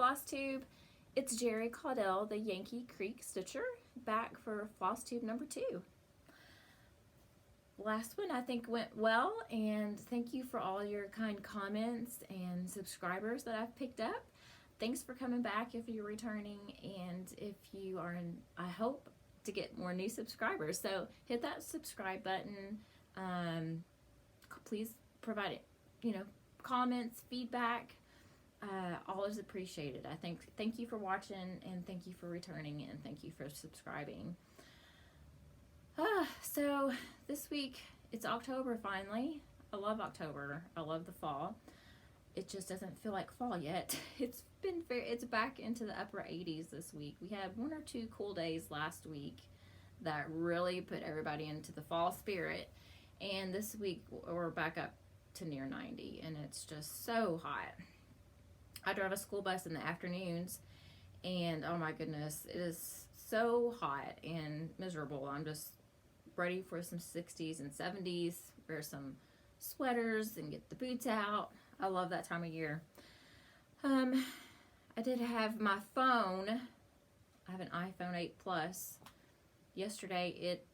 Flosstube. It's Jerry Caudell, the Yankee Creek Stitcher, back for Flosstube number 2. Last one I think went well, and thank you for all your kind comments and subscribers that I've picked up. Thanks for coming back if you're returning, and if you are in, I hope to get more new subscribers. So hit that subscribe button. Please provide comments, feedback. All is appreciated. Thank you for watching, and thank you for returning, and thank you for subscribing. So this week it's October finally. I love October. I love the fall. It just doesn't feel like fall yet. It's back into the upper 80s this week. We had 1 or 2 cool days last week that really put everybody into the fall spirit, and this week we're back up to near 90, and it's just so hot. I drive a school bus in the afternoons, and oh my goodness, it is so hot and miserable. I'm just ready for some 60s and 70s, wear some sweaters and get the boots out. I love that time of year. I did have my phone. I have an iPhone 8 Plus. Yesterday it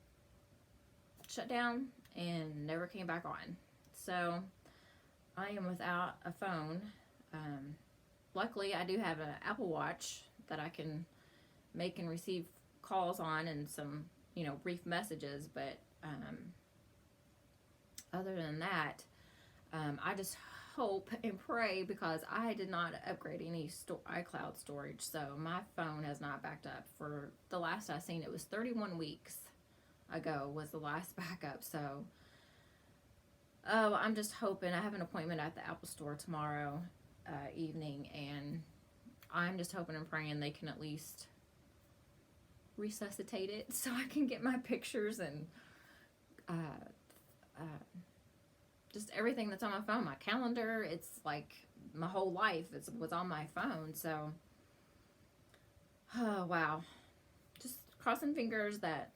shut down and never came back on. So I am without a phone. Luckily I do have an Apple Watch that I can make and receive calls on, and some brief messages, but other than that, I just hope and pray, because I did not upgrade any iCloud storage, so my phone has not backed up. For the last I seen, it was 31 weeks ago was the last backup. So I'm just hoping. I have an appointment at the Apple Store tomorrow evening, and I'm just hoping and praying they can at least resuscitate it so I can get my pictures and just everything that's on my phone, my calendar. It's like my whole life was on my phone. So oh wow, just crossing fingers that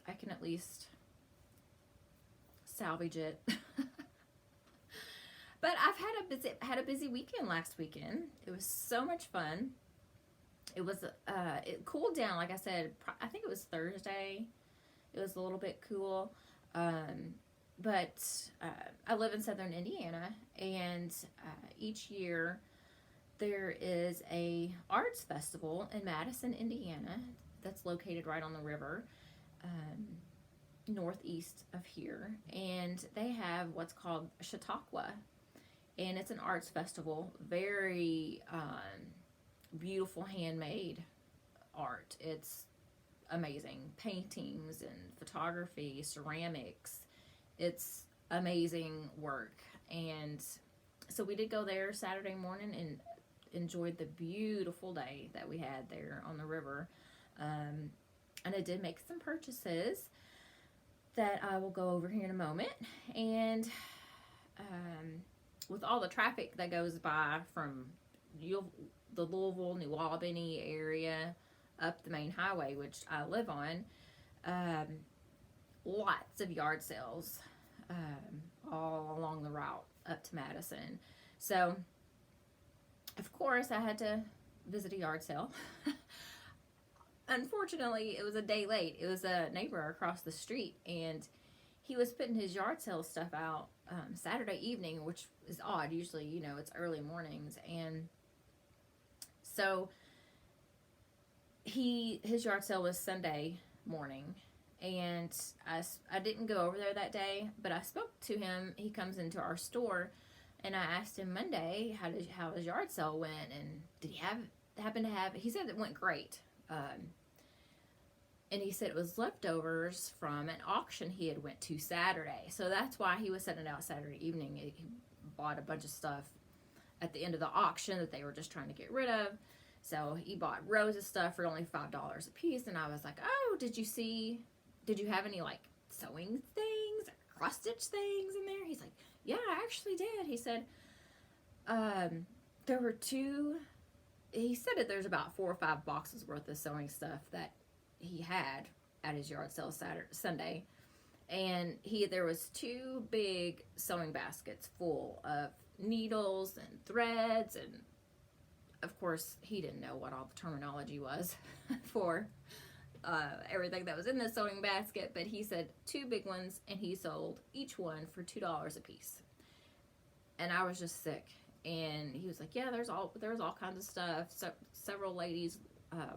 I can at least salvage it. But I've had a busy weekend last weekend. It was so much fun. It was it cooled down, like I said. I think it was Thursday. It was a little bit cool. But I live in southern Indiana, and each year there is a arts festival in Madison, Indiana, that's located right on the river, northeast of here, and they have what's called Chautauqua, and it's an arts festival. Very beautiful handmade art. It's amazing. Paintings and photography, ceramics. It's amazing work. And so we did go there Saturday morning and enjoyed the beautiful day that we had there on the river. And I did make some purchases that I will go over here in a moment. And with all the traffic that goes by from the Louisville, New Albany area up the main highway, which I live on, lots of yard sales all along the route up to Madison. So of course I had to visit a yard sale. Unfortunately, it was a day late. It was a neighbor across the street, and he was putting his yard sale stuff out Saturday evening, which is odd. Usually, it's early mornings. And so his yard sale was Sunday morning, and I didn't go over there that day, but I spoke to him. He comes into our store, and I asked him Monday how his yard sale went, and did he happen to have, he said it went great. And he said it was leftovers from an auction he had went to Saturday. So that's why he was setting it out Saturday evening. He bought a bunch of stuff at the end of the auction that they were just trying to get rid of. So he bought rows of stuff for only $5 a piece. And I was like, oh, did you have any like sewing things, cross stitch things in there? He's like, yeah, I actually did. He said, there were he said that there's about 4 or 5 boxes worth of sewing stuff that he had at his yard sale Sunday, and there was 2 big sewing baskets full of needles and threads and of course, he didn't know what all the terminology was for everything that was in the sewing basket, but he said 2 big ones, and he sold each one for $2 a piece. And I was just sick. And he was like, yeah, there was all kinds of stuff. So several ladies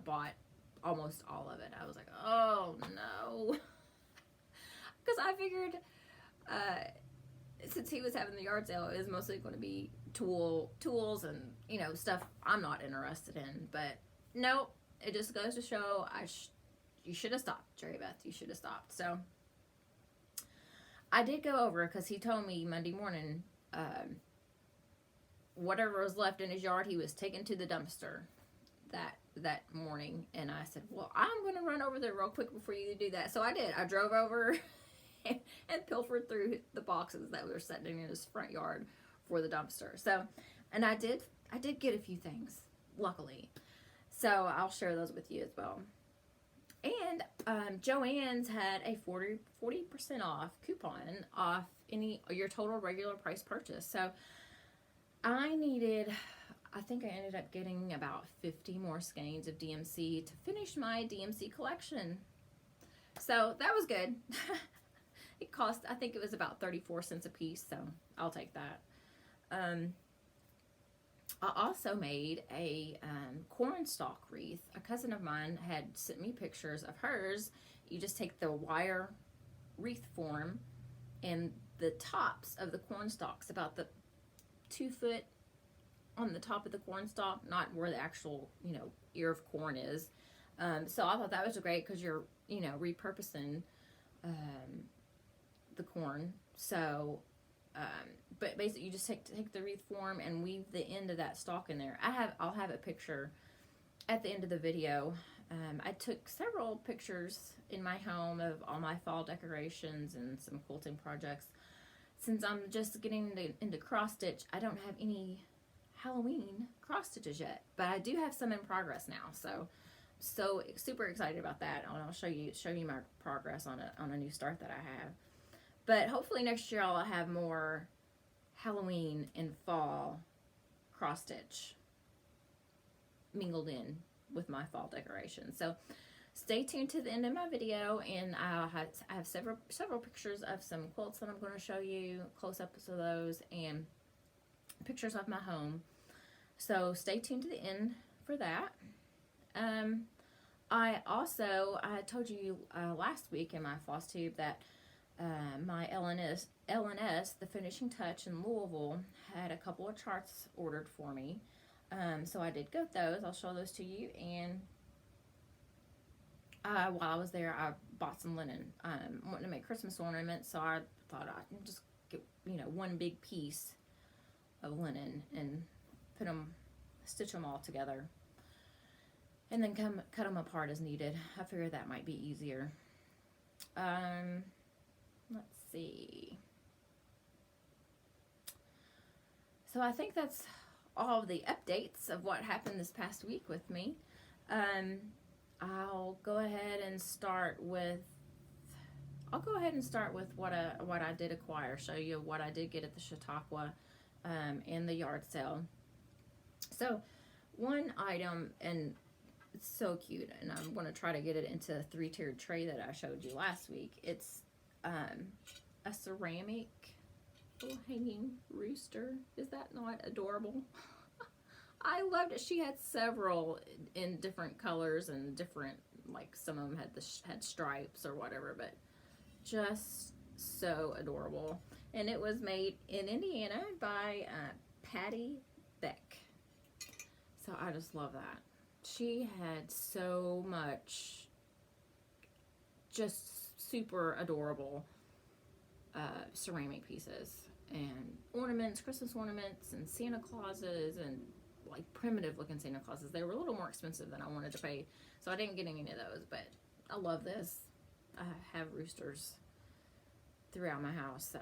bought almost all of it. I was like, oh no. Because I figured since he was having the yard sale, it was mostly going to be tools and, you know, stuff I'm not interested in. But no, it just goes to show you should have stopped, Jerry Beth. You should have stopped. So I did go over, because he told me Monday morning, whatever was left in his yard, he was taken to the dumpster that morning. And I said, well, I'm going to run over there real quick before you do that. So I did. I drove over and pilfered through the boxes that were sitting in his front yard for the dumpster. So, and I did get a few things, luckily. So I'll share those with you as well. And Joann's had a 40% off coupon off your total regular price purchase. So I think I ended up getting about 50 more skeins of DMC to finish my DMC collection. So that was good. It cost, I think it was about 34 cents a piece, so I'll take that. I also made a Cornstalk wreath. A cousin of mine had sent me pictures of hers. You just take the wire wreath form, and the tops of the cornstalks, about the 2 foot on the top of the cornstalk, not where the actual, you know, ear of corn is. So I thought that was great, because you're, you know, repurposing the corn. So but basically you just take the wreath form and weave the end of that stalk in there. I'll have a picture at the end of the video. I took several pictures in my home of all my fall decorations and some quilting projects. Since I'm just getting into cross stitch, I don't have any Halloween cross stitches yet, but I do have some in progress now. So super excited about that. And I'll show you my progress on a new start that I have. But hopefully next year I'll have more Halloween and fall cross stitch mingled in with my fall decorations. So stay tuned to the end of my video, and I have several pictures of some quilts that I'm going to show you, close-ups of those, and pictures of my home. So stay tuned to the end for that. I told you last week in my Flosstube that my LNS, the finishing touch in Louisville, had a couple of charts ordered for me. So I did get those. I'll show those to you. And while I was there, I bought some linen. Wanting to make Christmas ornaments, so I thought I'd just get, you know, one big piece of linen and stitch them all together, and then cut them apart as needed. I figured that might be easier. Let's see. So I think that's all of the updates of what happened this past week with me. I'll go ahead and start with what I did acquire. Show you what I did get at the Chautauqua and the yard sale. So one item, and it's so cute, and I'm going to try to get it into a 3-tiered tray that I showed you last week. It's a ceramic little hanging rooster. Is that not adorable? I loved it. She had several in different colors and different, like some of them had stripes or whatever, but just so adorable. And it was made in Indiana by Patty Beck. So I just love that. She had so much just super adorable ceramic pieces and ornaments, Christmas ornaments, and Santa Clauses, and like primitive looking Santa Clauses. They were a little more expensive than I wanted to pay, so I didn't get any of those, but I love this. I have roosters throughout my house, so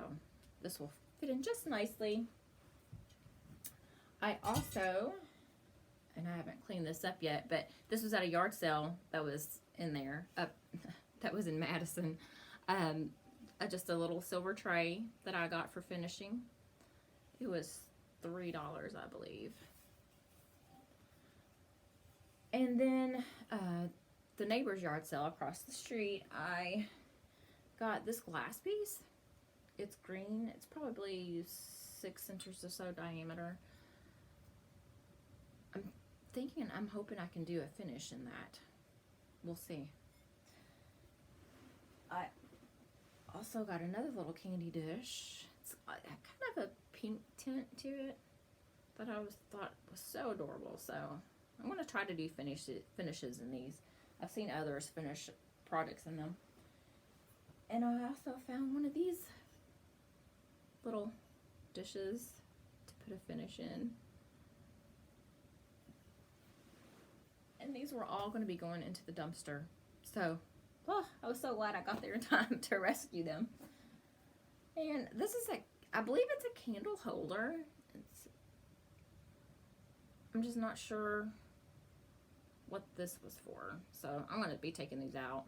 this will fit in just nicely. I also, and I haven't cleaned this up yet, but this was at a yard sale that was in there, that was in Madison. Just a little silver tray that I got for finishing. It was $3, I believe. And then the neighbor's yard sale across the street, I got this glass piece. It's green. It's probably 6 inches or so diameter. I'm hoping I can do a finish in that. We'll see. I also got another little candy dish. It's kind of a pink tint to it that I thought was so adorable. So I'm going to try to do finishes in these. I've seen others finish products in them. And I also found one of these little dishes to put a finish in. And these were all going to be going into the dumpster. So, I was so glad I got there in time to rescue them. And this is I believe it's a candle holder. I'm just not sure what this was for. So I'm going to be taking these out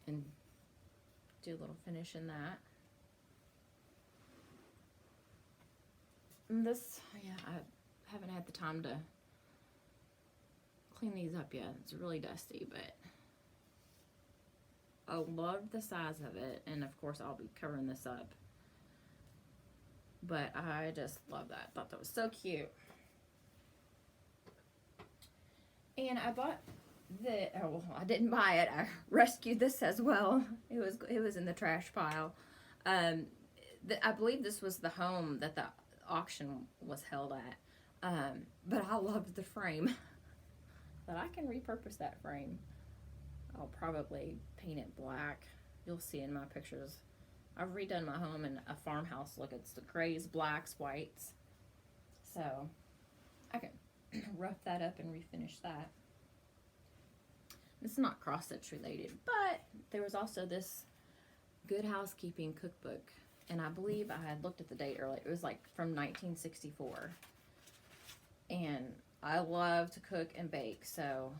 and do a little finish in that. And this, I haven't had the time to clean these up yet. It's really dusty, but I love the size of it, and of course I'll be covering this up. But I just love that. Thought that was so cute. And I bought I didn't buy it. I rescued this as well. It was in the trash pile. I believe this was the home that the auction was held at. But I loved the frame. But I can repurpose that frame. I'll probably paint it black. You'll see in my pictures. I've redone my home in a farmhouse look. It's the grays, blacks, whites. So I can rough that up and refinish that. It's not cross-stitch related, but there was also this Good Housekeeping cookbook, and I believe I had looked at the date earlier. It was like from 1964, and I love to cook and bake, so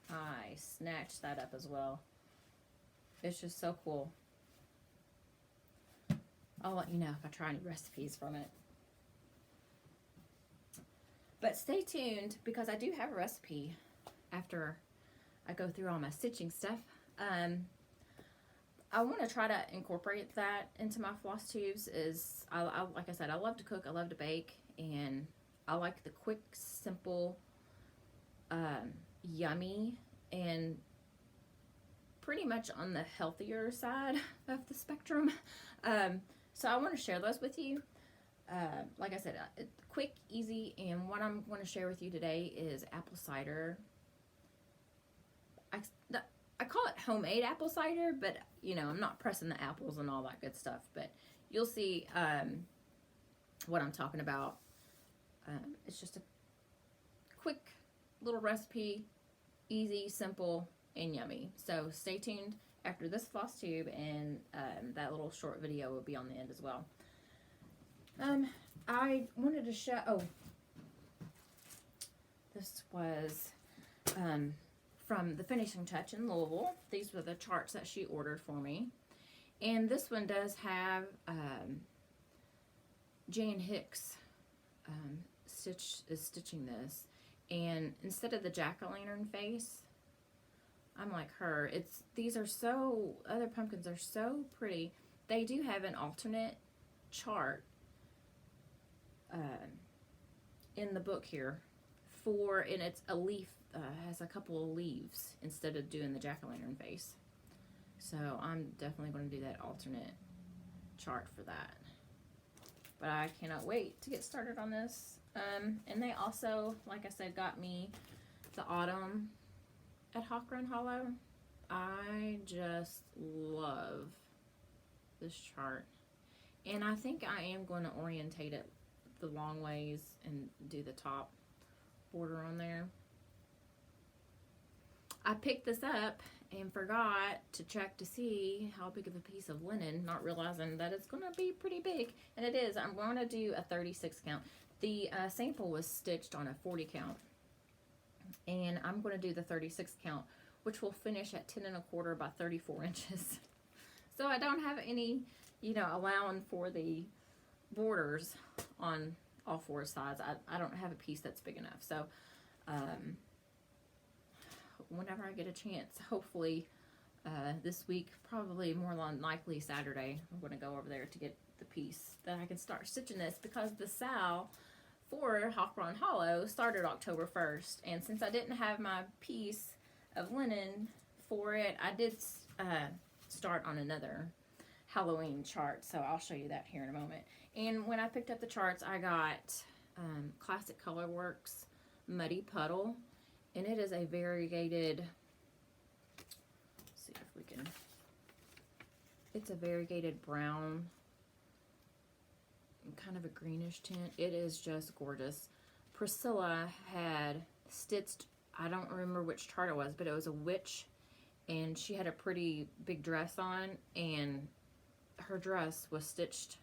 I snatched that up as well. It's just so cool. I'll let you know if I try any recipes from it. But stay tuned, because I do have a recipe after I go through all my stitching stuff. I want to try to incorporate that into my floss tubes. Like I said, I love to cook, I love to bake, and I like the quick, simple, yummy, and pretty much on the healthier side of the spectrum. So I want to share those with you. Like I said, quick, easy, and what I'm going to share with you today is apple cider. I call it homemade apple cider, but I'm not pressing the apples and all that good stuff. But you'll see what I'm talking about. It's just a quick little recipe, easy, simple, and yummy. So stay tuned after this floss tube, and that little short video will be on the end as well. I wanted to show, this was from the Finishing Touch in Louisville. These were the charts that she ordered for me. And this one does have Jan Hicks stitching this. And instead of the jack-o'-lantern face, I'm like her. Other pumpkins are so pretty. They do have an alternate chart in the book here and it's a leaf, has a couple of leaves instead of doing the jack-o'-lantern face. So I'm definitely going to do that alternate chart for that. But I cannot wait to get started on this. And they also, like I said, got me the autumn at Hawk Run Hollow. I just love this chart. And I think I am going to orientate it the long ways and do the top border on there. I picked this up and forgot to check to see how big of a piece of linen, not realizing that it's going to be pretty big. And it is. I'm going to do a 36 count. The sample was stitched on a 40 count. And I'm going to do the 36 count, which will finish at 10 1/4 by 34 inches. So I don't have any, allowing for the borders on all four sides. I don't have a piece that's big enough. So whenever I get a chance. Hopefully this week, probably more than likely Saturday, I'm going to go over there to get the piece that I can start stitching this, because the sale for Hawk-Run Hollow started October 1st, and since I didn't have my piece of linen for it, I did start on another Halloween chart, so I'll show you that here in a moment. And when I picked up the charts, I got Classic Colorworks Muddy Puddle, and it is a variegated, let's see if we can, it's a variegated brown, kind of a greenish tint. It is just gorgeous. Priscilla had stitched, I don't remember which chart it was, but it was a witch, and she had a pretty big dress on, and her dress was stitched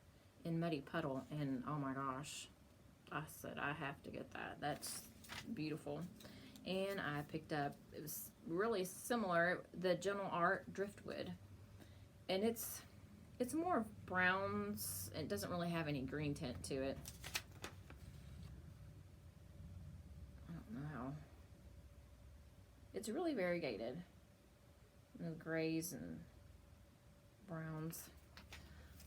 in Muddy Puddle, and oh my gosh, I said I have to get that. That's beautiful. And I picked up, it was really similar, the Gentle Art Driftwood, and it's more browns. It doesn't really have any green tint to it. I don't know how. It's really variegated. The grays and browns.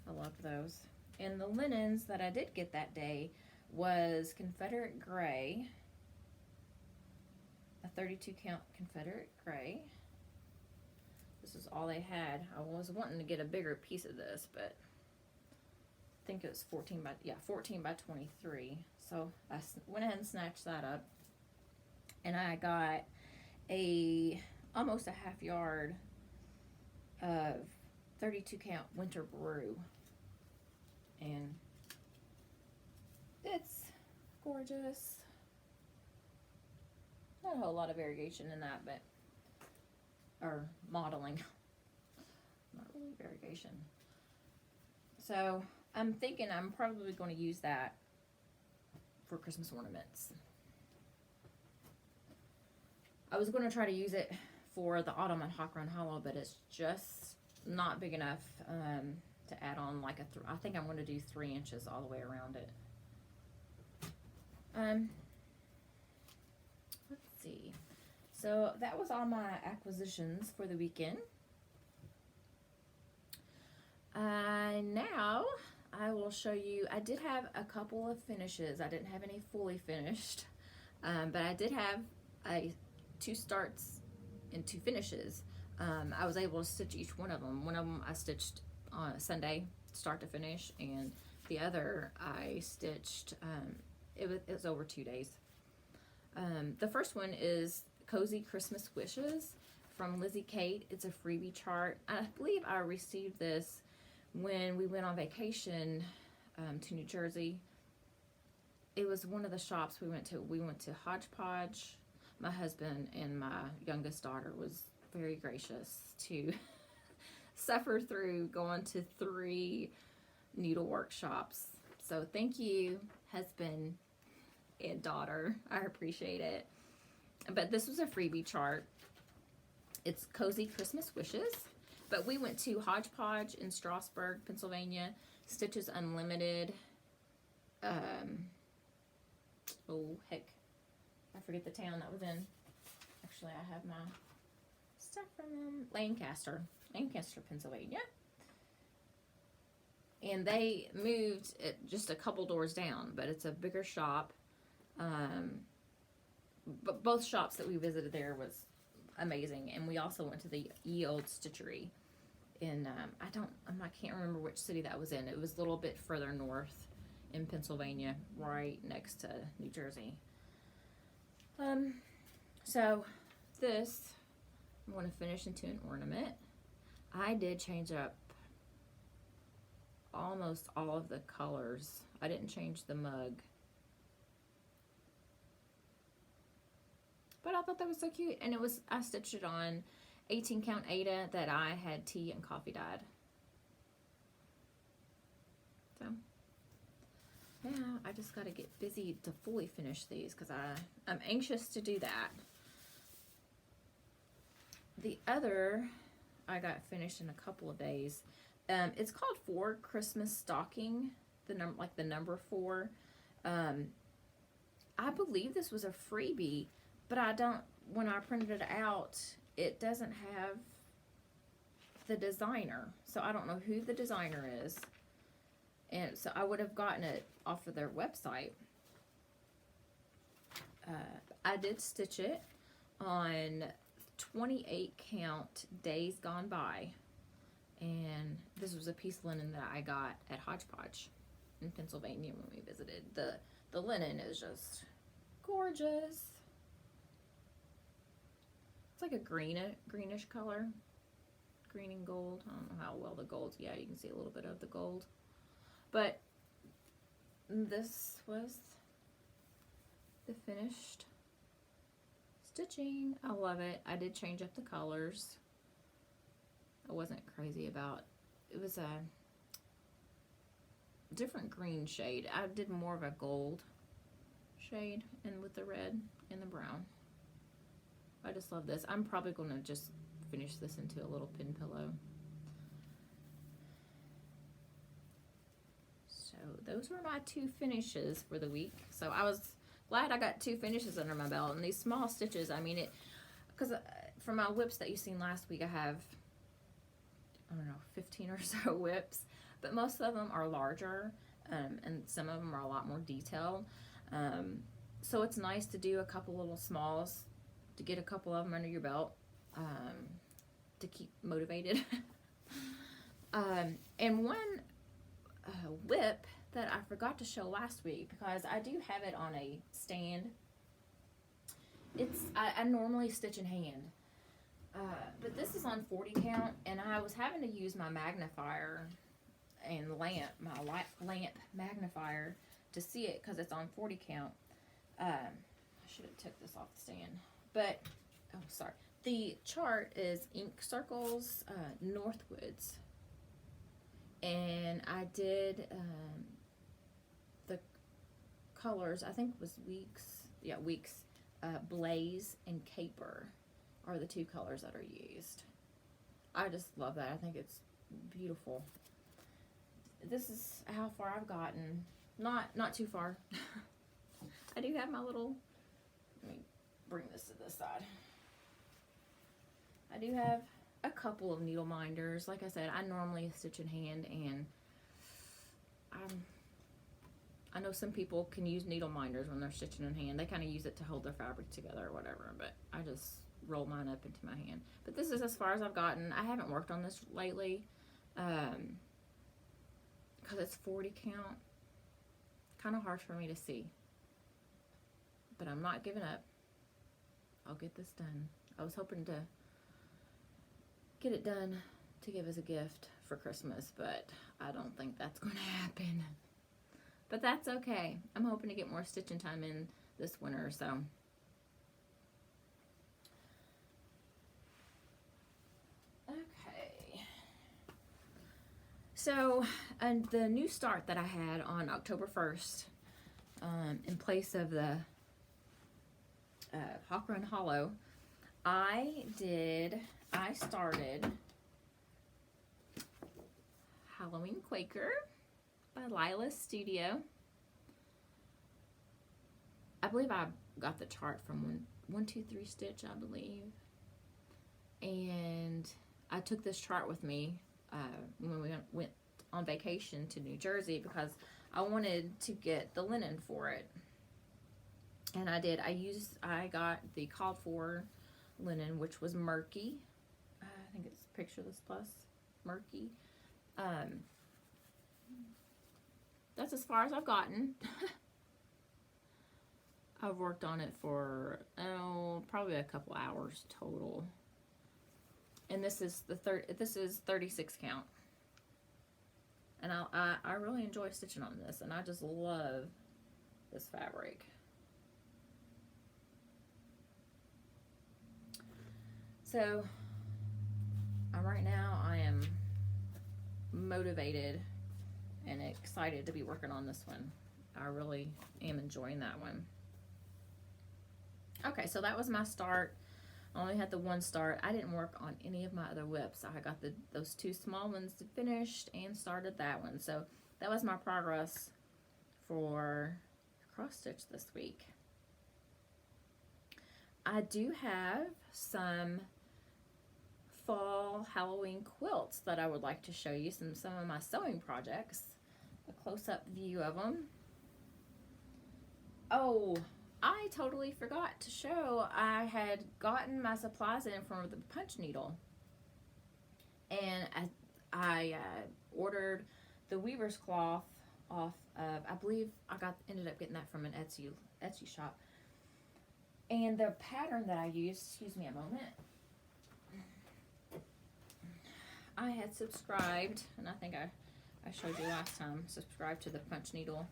I love those. And the linens that I did get that day was Confederate Gray. A 32 count Confederate Gray. This is all they had. I was wanting to get a bigger piece of this, but I think it was 14 by 23. So I went ahead and snatched that up. And I got almost a half yard of 32 count Winter Brew. And it's gorgeous. Not a whole lot of variegation in that, but, or modeling. Not really variegation. So I'm thinking I'm probably going to use that for Christmas ornaments. I was going to try to use it for the autumn on Hawk-Run Hollow, but it's just not big enough to add on like I think I'm going to do 3 inches all the way around it. Let's see. So that was all my acquisitions for the weekend. Now I will show you, I did have a couple of finishes. I didn't have any fully finished, but I did have 2 starts and 2 finishes. I was able to stitch each one of them. One of them I stitched on Sunday, start to finish, and the other I stitched, it was over 2 days. The first one is Cozy Christmas Wishes from Lizzie Kate. It's a freebie chart. I believe I received this when we went on vacation to New Jersey. It was one of the shops we went to. We went to Hodgepodge. My husband and my youngest daughter was very gracious to suffer through going to 3 needle workshops. So thank you, husband and daughter. I appreciate it. But this was a freebie chart. It's Cozy Christmas Wishes. But we went to Hodgepodge in Strasburg, Pennsylvania. Stitches Unlimited. Oh, heck. I forget the town that was in. Actually, I have my stuff from them. Lancaster, Pennsylvania. And they moved just a couple doors down, but it's a bigger shop. But both shops that we visited there was amazing. And we also went to the Ye Old Stitchery in, I can't remember which city that was in. It was a little bit further north in Pennsylvania, right next to New Jersey. So this, I'm going to finish into an ornament. I did change up almost all of the colors. I didn't change the mug. But I thought that was so cute. And I stitched it on 18 count Aida that I had tea and coffee dyed. So, yeah, I just got to get busy to fully finish these because I'm anxious to do that. The other I got finished in a couple of days. It's called For Christmas Stocking, the number 4. I believe this was a freebie, but I don't, when I printed it out, it doesn't have the designer. So I don't know who the designer is. And so I would have gotten it off of their website. I did stitch it on 28 count Days Gone By. And this was a piece of linen that I got at Hodgepodge in Pennsylvania when we visited. The linen is just gorgeous. It's like a greenish color. Green and gold. I don't know how well the gold. Yeah, you can see a little bit of the gold. But this was the finished stitching. I love it. I did change up the colors. I wasn't crazy about it. Was a different green shade. I did more of a gold shade and with the red and the brown. I just love this. I'm probably going to just finish this into a little pin pillow. So those were my 2 finishes for the week. So I was glad I got 2 finishes under my belt. And these small stitches, I mean, because for my whips that you seen last week, I have, I don't know, 15 or so whips. But most of them are larger, and some of them are a lot more detailed. So it's nice to do a couple little smalls, to get a couple of them under your belt, to keep motivated. And one whip that I forgot to show last week, because I do have it on a stand. I normally stitch in hand, but this is on 40 count, and I was having to use my magnifier and my lamp magnifier to see it because it's on 40 count. I should have took this off the stand, but oh, sorry. The chart is Ink Circles Northwoods, and I did the colors. I think it was Weeks, Blaze and Caper are the 2 colors that are used. I just love that. I think it's beautiful. This is how far I've gotten. Not too far. I do have my little, let me bring this to this side. I do have a couple of needle minders. Like I said, I normally stitch in hand, and I know some people can use needle minders when they're stitching in hand. They kind of use it to hold their fabric together or whatever, but I just roll mine up into my hand. But this is as far as I've gotten. I haven't worked on this lately because it's 40 count. Kind of hard for me to see, but I'm not giving up. I'll get this done. I was hoping to get it done to give as a gift for Christmas, but I don't think that's going to happen. But that's okay. I'm hoping to get more stitching time in this winter, so. Okay. So, and the new start that I had on October 1st, in place of the Hawk Run Hollow, I started Halloween Quaker by Lila's Studio. I believe I got the chart from 123 Stitch, I believe. And I took this chart with me when we went on vacation to New Jersey because I wanted to get the linen for it. And I did. I got the called for linen, which was murky. I think it's Pictureless Plus murky. That's as far as I've gotten. I've worked on it for probably a couple hours total. And this is this is 36 count. And I really enjoy stitching on this, and I just love this fabric. So right now I am motivated and excited to be working on this one. I really am enjoying that one. Okay, so that was my start. I only had the one start. I didn't work on any of my other whips. I got those 2 small ones finished and started that one. So that was my progress for cross stitch this week. I do have some fall Halloween quilts that I would like to show you, some of my sewing projects. A close-up view of them. Oh, I totally forgot to show I had gotten my supplies in from the punch needle. And I ordered the weaver's cloth off of, I believe ended up getting that from an Etsy shop. And the pattern that I used, excuse me a moment, I had subscribed, and I think I showed you last time, subscribed to the Punch Needle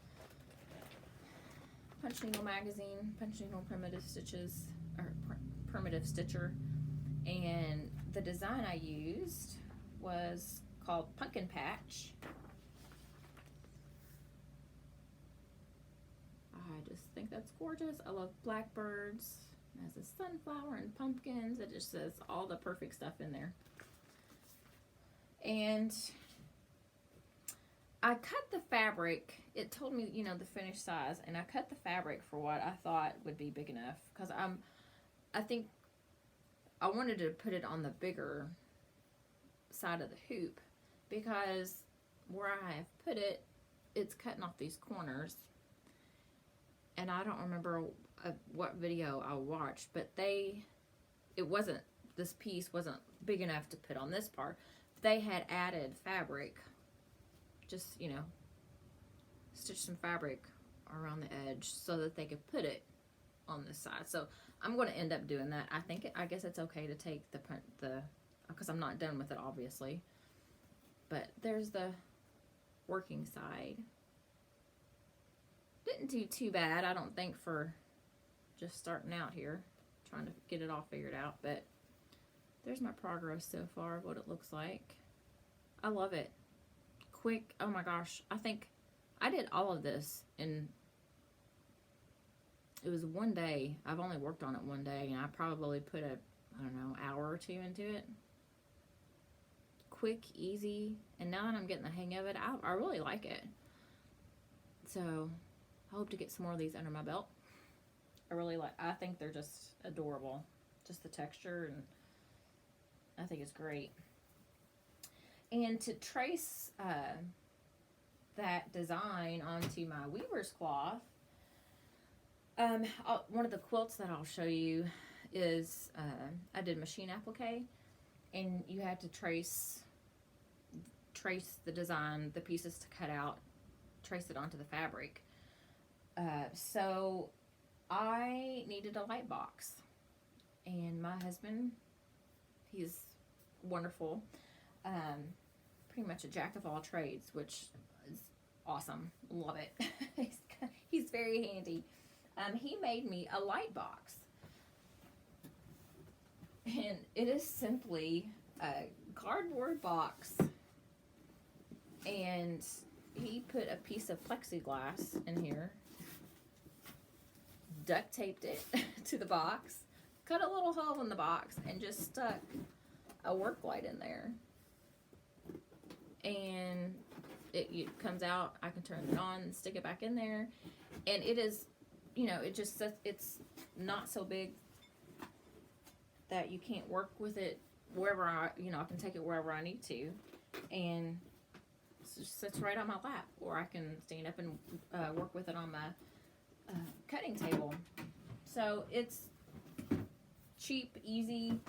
magazine, Punch Needle Primitive Stitches, or Primitive Stitcher, and the design I used was called Pumpkin Patch. I just think that's gorgeous. I love blackbirds. It has a sunflower and pumpkins. It just says all the perfect stuff in there. And I cut the fabric. It told me, you know, the finished size, and I cut the fabric for what I thought would be big enough, because I think I wanted to put it on the bigger side of the hoop, because where I have put it, it's cutting off these corners. And I don't remember what video I watched, but this piece wasn't big enough to put on this part. They had added fabric, just, you know, stitch some fabric around the edge so that they could put it on this side. So I'm going to end up doing that. I guess it's okay to take the because I'm not done with it, obviously. But there's the working side. Didn't do too bad, I don't think, for just starting out here, trying to get it all figured out. But there's my progress so far of what it looks like. I love it. Quick. Oh my gosh. I think I did all of this in, it was one day. I've only worked on it one day, and I probably put I don't know, hour or two into it. Quick, easy, and now that I'm getting the hang of it, I really like it. So I hope to get some more of these under my belt. I think they're just adorable. Just the texture, and I think it's great. And to trace that design onto my weaver's cloth, one of the quilts that I'll show you is, I did machine applique, and you had to trace the design, the pieces to cut out, trace it onto the fabric. So I needed a light box, and my husband, he's wonderful, pretty much a jack of all trades, which is awesome. Love it. He's very handy. He made me a light box, and it is simply a cardboard box, and he put a piece of plexiglass in here, duct taped it to the box, cut a little hole in the box, and just stuck a work light in there. And it comes out, I can turn it on and stick it back in there. And it is, you know, it just says it's not so big that you can't work with it wherever I can take it wherever I need to. And it just sits right on my lap, or I can stand up and work with it on my cutting table. So it's cheap, easy,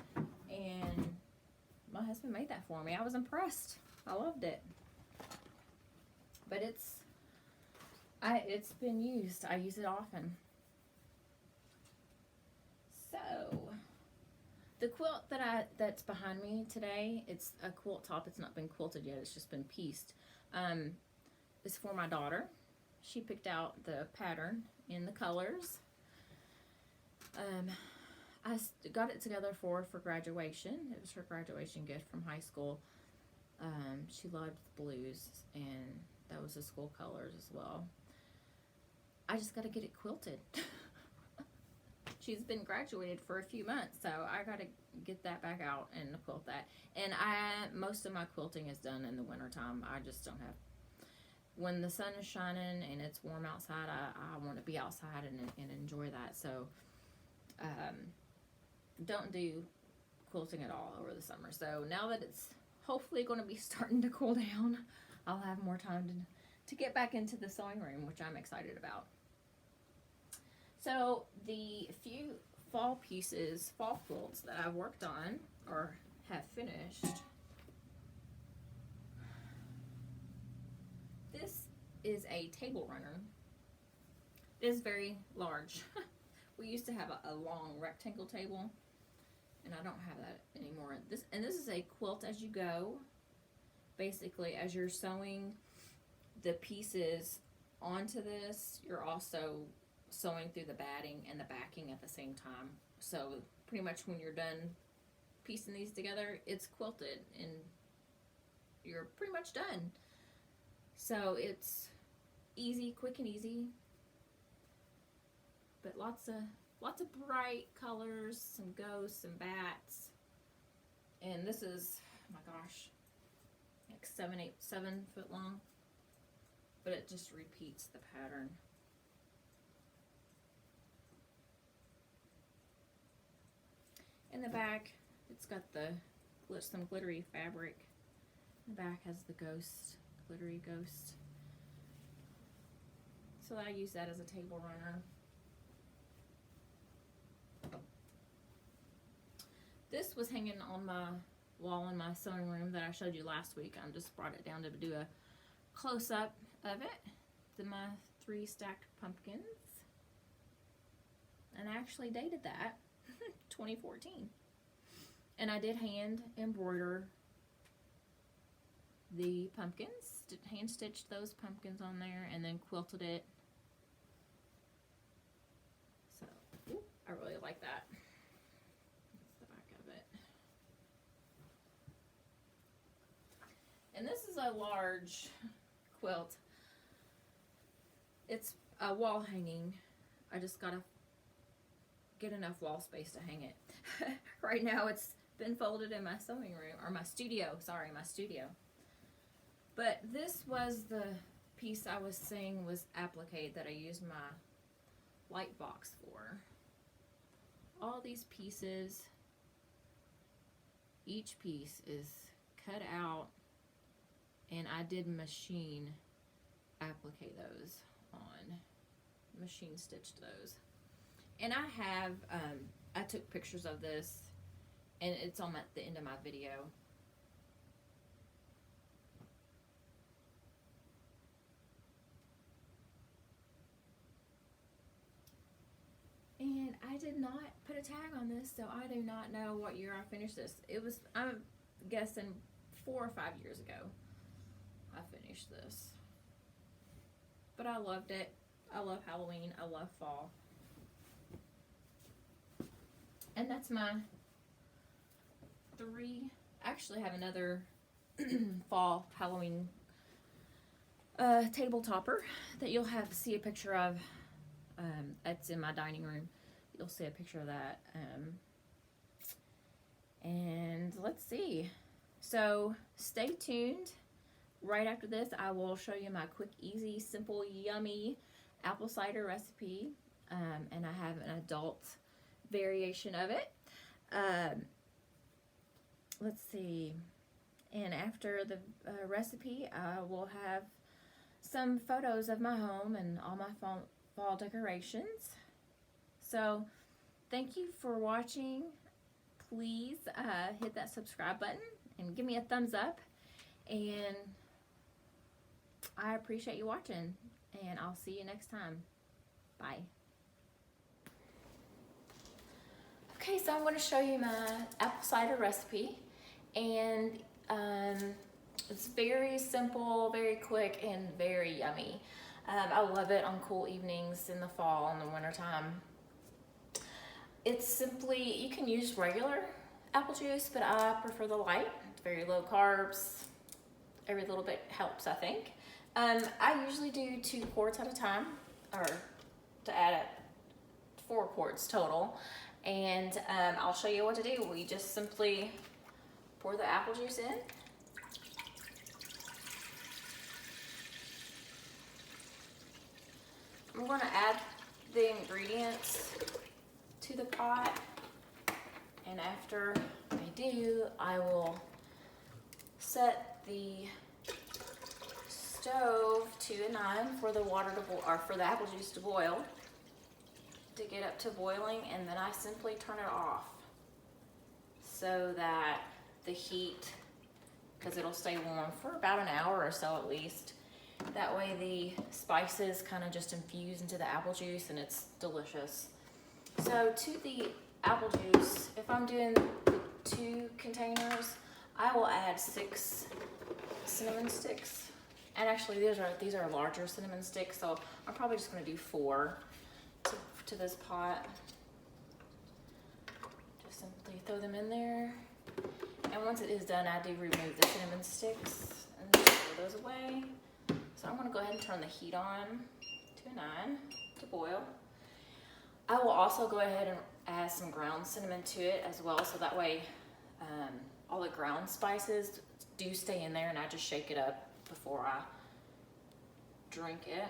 and my husband made that for me. I was impressed. I loved it. But it's been used. I use it often. So the quilt that's behind me today, it's a quilt top. It's not been quilted yet. It's just been pieced. It's for my daughter. She picked out the pattern in the colors. I got it together for graduation. It was her graduation gift from high school. She loved the blues, and that was the school colors as well. I just got to get it quilted. She's been graduated for a few months, so I got to get that back out and quilt that. And most of my quilting is done in the wintertime. I just don't have, when the sun is shining and it's warm outside, I want to be outside and enjoy that. So don't do quilting at all over the summer. So now that it's hopefully going to be starting to cool down, I'll have more time to get back into the sewing room, which I'm excited about. So the few fall pieces, fall quilts that I've worked on or have finished. This is a table runner. It is very large. We used to have a long rectangle table, and I don't have that anymore. This is a quilt as you go. Basically, as you're sewing the pieces onto this, you're also sewing through the batting and the backing at the same time. So pretty much when you're done piecing these together, it's quilted and you're pretty much done. So it's easy, quick and easy, but lots of bright colors, some ghosts, some bats. And this is, oh my gosh, like 7 foot long, but it just repeats the pattern. In the back, it's got some glittery fabric. The back has the ghost, glittery ghost. So I use that as a table runner. This was hanging on my wall in my sewing room that I showed you last week. I just brought it down to do a close-up of it. My 3 stacked pumpkins. And I actually dated that. 2014. And I did hand embroider the pumpkins, hand stitched those pumpkins on there, and then quilted it. So, I really like that. That's the back of it. And this is a large quilt. It's a wall hanging. I just gotta get enough wall space to hang it. Right now it's been folded in my sewing room, or my studio, my studio. But this was the piece I was saying was applique that I used my light box for. All these pieces, each piece is cut out, and I did machine applique those on, machine stitched those. And I have, I took pictures of this, and it's on the end of my video. And I did not put a tag on this, so I do not know what year I finished this. It was, I'm guessing 4 or 5 years ago I finished this. But I loved it. I love Halloween. I love fall. And that's my 3. I actually have another fall Halloween table topper that you'll see a picture of. It's in my dining room. You'll see a picture of that. And let's see. So stay tuned. Right after this, I will show you my quick, easy, simple, yummy apple cider recipe. And I have an adult variation of it. Let's see. And after the recipe, I will have some photos of my home and all my fall decorations. So thank you for watching. Please hit that subscribe button and give me a thumbs up, and I appreciate you watching, and I'll see you next time. Bye. Okay, so I'm going to show you my apple cider recipe, and it's very simple, very quick, and very yummy. I love it on cool evenings in the fall and the winter time. It's simply, you can use regular apple juice, but I prefer the light. It's very low carbs. Every little bit helps, I think. I usually do 2 quarts at a time, or to add up 4 quarts total. And I'll show you what to do. We just simply pour the apple juice in. I'm going to add the ingredients to the pot. And after I do, I will set the stove to a 9 for the water to boil, or for the apple juice to boil, to get up to boiling, and then I simply turn it off so that the heat, because it'll stay warm for about an hour or so at least. That way the spices kind of just infuse into the apple juice and it's delicious. So to the apple juice, if I'm doing 2 containers, I will add 6 cinnamon sticks. And actually these are larger cinnamon sticks, so I'm probably just gonna do 4 to this pot. Just simply throw them in there. And once it is done, I do remove the cinnamon sticks and throw those away. So I'm gonna go ahead and turn the heat on to a 9 to boil. I will also go ahead and add some ground cinnamon to it as well, so that way all the ground spices do stay in there, and I just shake it up before I drink it.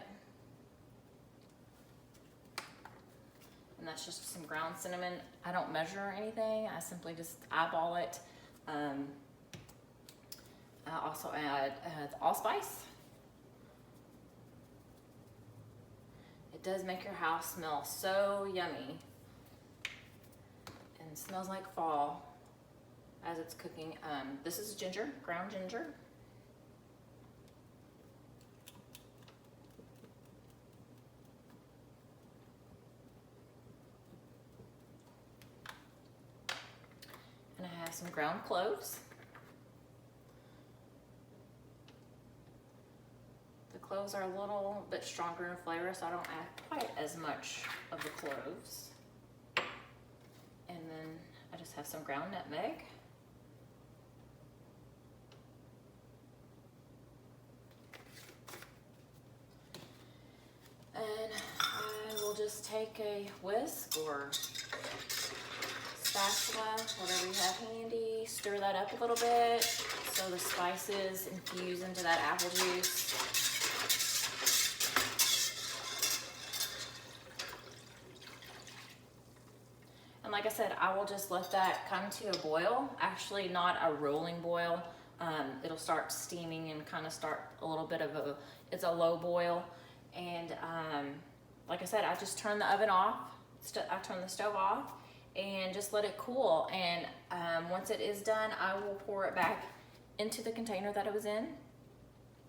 And that's just some ground cinnamon. I don't measure anything, I simply just eyeball it. I also add allspice. It does make your house smell so yummy, and it smells like fall as it's cooking. This is ginger, ground ginger. And I have some ground cloves. The cloves are a little bit stronger in flavor, so I don't add quite as much of the cloves. And then I just have some ground nutmeg. And I will just take a whisk or spatula, whatever you have handy, stir that up a little bit so the spices infuse into that apple juice. And like I said, I will just let that come to a boil, actually not a rolling boil. It'll start steaming and kind of start a little bit of it's a low boil. And like I said, I just turn the oven off, I turn the stove off, and just let it cool. And once it is done, I will pour it back into the container that it was in.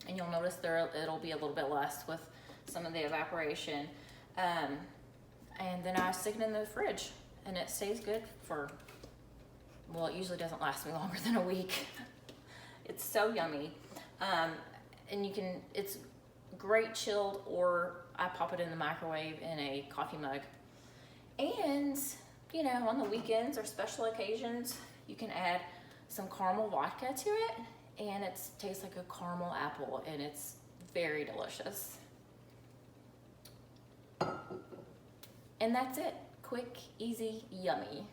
And you'll notice it'll be a little bit less with some of the evaporation. And then I stick it in the fridge, and it stays good for, well, it usually doesn't last me longer than a week. It's so yummy. And you can, it's great chilled, or I pop it in the microwave in a coffee mug. And you know, on the weekends or special occasions, you can add some caramel vodka to it, and it tastes like a caramel apple, and it's very delicious. And that's it. Quick, easy, yummy.